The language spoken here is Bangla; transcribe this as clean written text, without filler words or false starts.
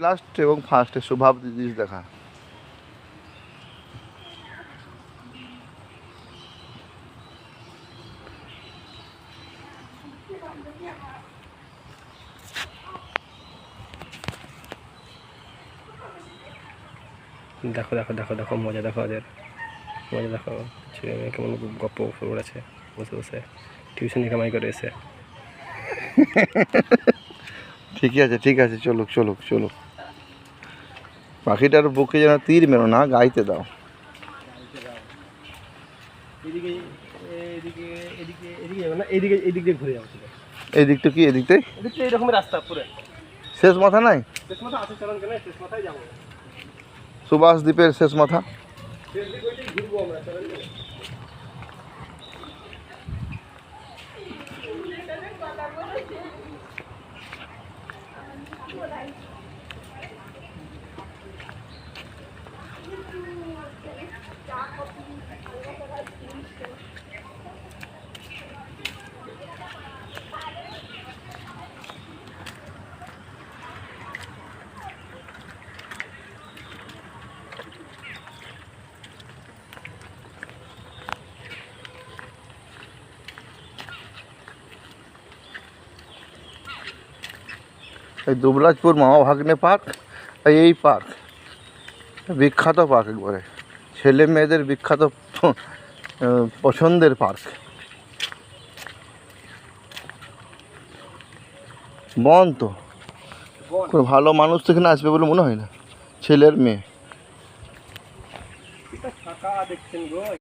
লাস্ট এবং ফার্স্টে স্বভাব জিনিস দেখা। দেখো দেখো দেখো দেখো মজা দেখো ওদের মজা দেখো। ছেলে মেয়ে কেমন গপ্প করেছে বসে বসে, টিউশনি কামাই করে এসে। ঠিকই আছে, ঠিক আছে, চলুক চলুক চলুক। পাখিটার বুকে যেন তীর মেরো না, গাইতে দাও। এদিকে এদিকে এদিকে এদিকে যাবে না, এদিকে এদিক দিয়ে ঘুরে যাবো। এই দিকটা কি এদিকতে? এদিকটা এইরকমের রাস্তা পুরো শেষ মাথা নাই? শেষ মাথা আছে, চলন কেন শেষ মাথায় যাবো। সুভাষ দ্বীপের শেষ মাথা। শেষ দিক ওইটাই ঘুরবো আমরা, চলেন। এই দুবরাজপুর মামা ভাগ্নে পার্ক, এই পার্ক বিখ্যাত পার্ক, একবারে ছেলে মেয়েদের বিখ্যাত পছন্দের পার্ক। বন তো কোনো ভালো মানুষ তো এখানে আসবে বলে মনে হয় না, ছেলের মেয়ে। ফাঁকা দেখছেন গো।